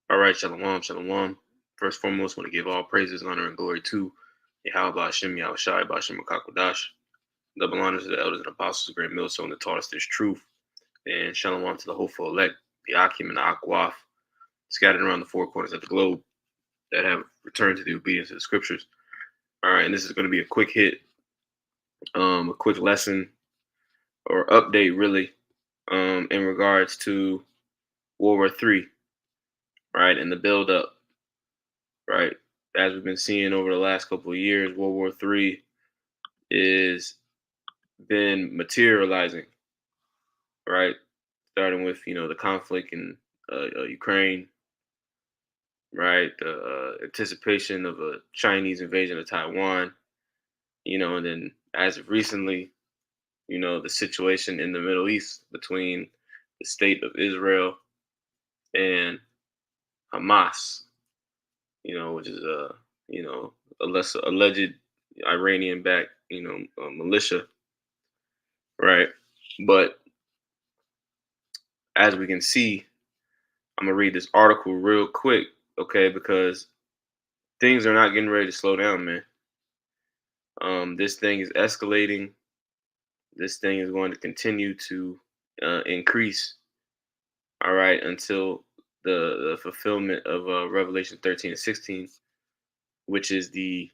All right, shalom, shalom. First and foremost, want to give all praises, honor, and glory to Yahweh Hashem, Yahweh Shai, Bashem, Kakodash. Double honors to the elders and apostles, great millstone that taught us this truth. And shalom to the hopeful elect, the Akim and the Akwaf, scattered around the four corners of the globe that have returned to the obedience of the scriptures. All right, and this is going to be a quick hit, a quick lesson or update, really, in regards to World War III, right, and the build up, right? As we've been seeing over the last couple of years, World War III is been materializing, right? Starting with the conflict in Ukraine, right? The anticipation of a Chinese invasion of Taiwan, and then as of recently, the situation in the Middle East between the state of Israel and Hamas, which is a less alleged Iranian-backed, militia, right? But as we can see, I'm gonna read this article real quick, okay? Because things are not getting ready to slow down, man. This thing is escalating. This thing is going to continue to increase. All right, until the fulfillment of Revelation 13 and 16, which is the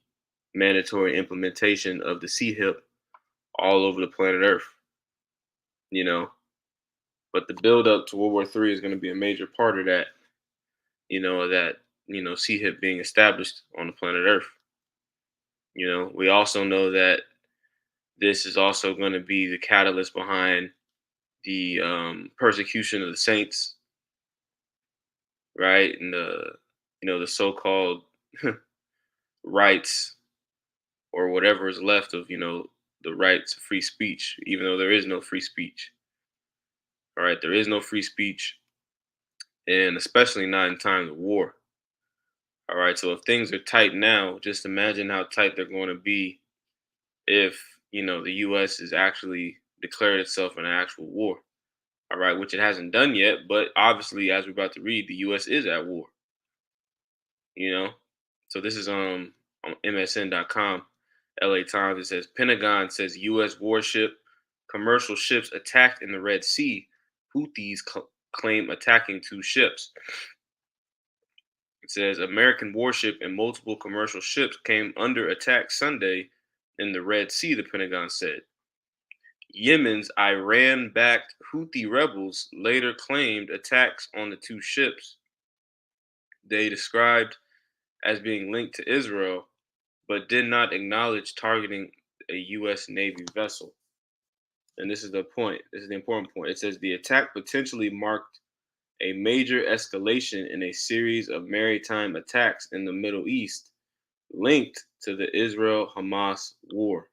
mandatory implementation of the CHIP all over the planet Earth. You know, but the build up to World War III is going to be a major part of that. CHIP being established on the planet Earth. We also know that this is also going to be the catalyst behind the persecution of the saints, right? And the so-called rights or whatever is left of the rights of free speech, even though there is no free speech. All right, there is no free speech, and especially not in times of war. All right, so if things are tight now, just imagine how tight they're going to be if the U.S. is actually declared itself in an actual war. All right, which it hasn't done yet, but obviously, as we're about to read, the U.S. is at war. So this is on MSN.com, LA Times. It says Pentagon says U.S. warship commercial ships attacked in the Red Sea. Houthis claim attacking two ships. It says American warship and multiple commercial ships came under attack Sunday in the Red Sea, the Pentagon said. Yemen's Iran-backed Houthi rebels later claimed attacks on the two ships they described as being linked to Israel, but did not acknowledge targeting a U.S. Navy vessel. And this is the point. This is the important point. It says the attack potentially marked a major escalation in a series of maritime attacks in the Middle East linked to the Israel-Hamas war.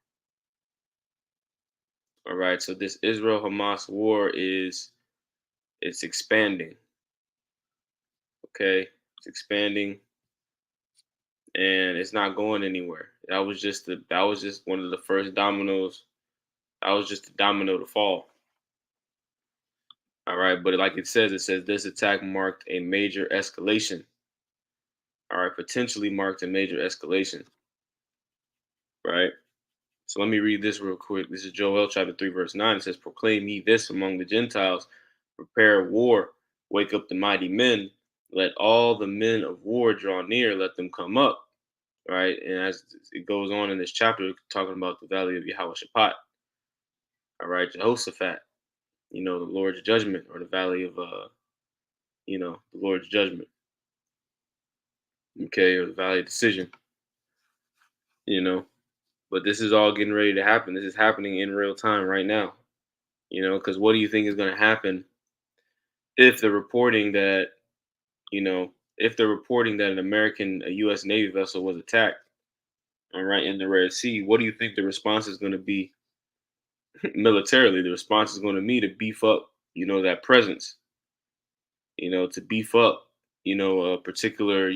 All right, so this Israel-Hamas war it's expanding. Okay, it's expanding, and it's not going anywhere. That was just one of the first dominoes. That was just a domino to fall. All right, but like it says this attack marked a major escalation. All right, potentially marked a major escalation. Right. So let me read this real quick. This is Joel chapter 3, verse 9. It says, Proclaim ye this among the Gentiles, prepare war, wake up the mighty men, let all the men of war draw near, let them come up. Right. And as it goes on in this chapter, talking about the valley of Yahweh Shaphat. All right, Jehoshaphat, the Lord's judgment, or the valley of the Lord's judgment. Okay, or the valley of decision. But this is all getting ready to happen. This is happening in real time right now. Because what do you think is going to happen if the reporting that, a U.S. Navy vessel was attacked, all right, in the Red Sea? What do you think the response is going to be militarily? The response is going to be to beef up, that presence, to beef up, particular,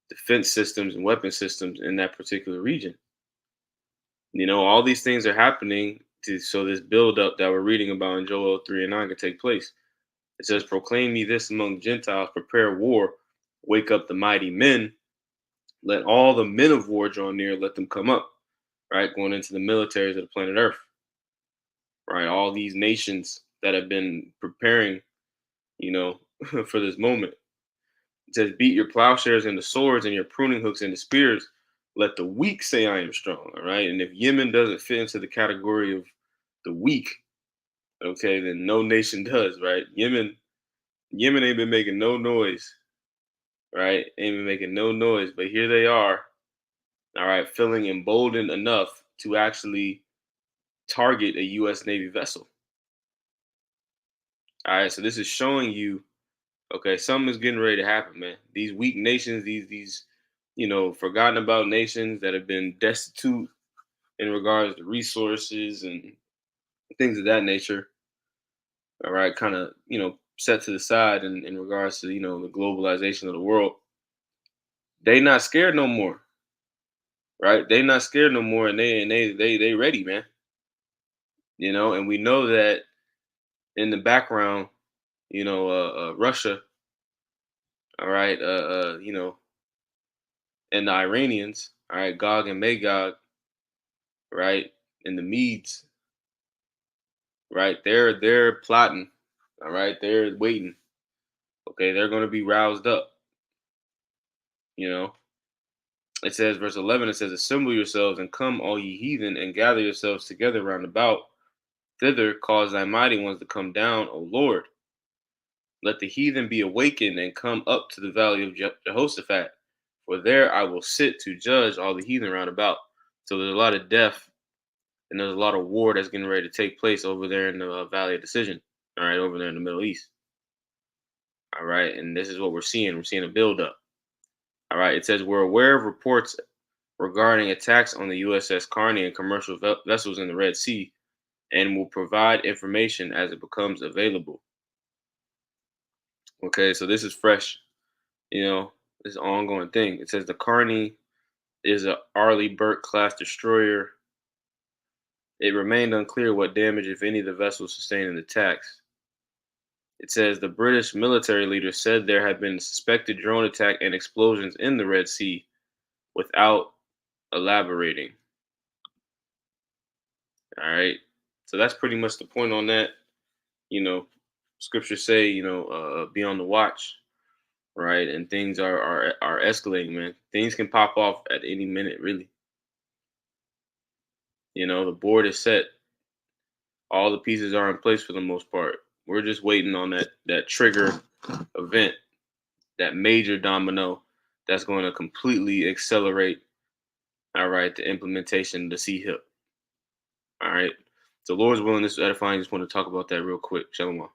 defense systems and weapon systems in that particular region. All these things are happening so this buildup that we're reading about in Joel 3 and 9 can take place. It says, Proclaim me this among Gentiles, prepare war, Wake up the mighty men. Let all the men of war draw near. Let them come up. Right, going into the militaries of the planet Earth. Right, all these nations that have been preparing, you know, for this moment. It says, beat your plowshares into swords and your pruning hooks into spears. Let the weak say, I am strong. All right. And if Yemen doesn't fit into the category of the weak, okay, then no nation does, right? Yemen ain't been making no noise, right? Ain't been making no noise, but here they are, all right, feeling emboldened enough to actually target a U.S. Navy vessel. All right, so this is showing you, okay, something is getting ready to happen, man. These weak nations, these forgotten about nations that have been destitute in regards to resources and things of that nature. All right, kind of set to the side in regards to the globalization of the world. They not scared no more, right? They not scared no more, and they ready, man. And we know that in the background, Russia, all right, and the Iranians, all right, Gog and Magog, right, and the Medes, right, they're plotting, all right, they're waiting. Okay, they're going to be roused up. You know, it says, verse 11, it says, assemble yourselves and come, all ye heathen, and gather yourselves together round about. Thither cause thy mighty ones to come down, O Lord. Let the heathen be awakened and come up to the valley of Jehoshaphat, for there I will sit to judge all the heathen round about. So there's a lot of death and there's a lot of war that's getting ready to take place over there in the Valley of Decision, all right, over there in the Middle East. All right, and this is what we're seeing. We're seeing a buildup. All right, it says we're aware of reports regarding attacks on the USS Carney and commercial vessels in the Red Sea, and will provide information as it becomes available. Okay, so this is fresh, this is an ongoing thing. It says the Carney is a Arleigh Burke class destroyer. It remained unclear what damage, if any, the vessel sustained in the attacks. It says the British military leader said there had been a suspected drone attack and explosions in the Red Sea without elaborating. All right. So that's pretty much the point on that. Scriptures say, be on the watch, right? And things are escalating, man. Things can pop off at any minute, really. The board is set. All the pieces are in place for the most part. We're just waiting on that trigger event, that major domino that's going to completely accelerate, all right, the implementation of the C-HIP. All right. So Lord's willing, this is edifying. I just want to talk about that real quick. Shalom.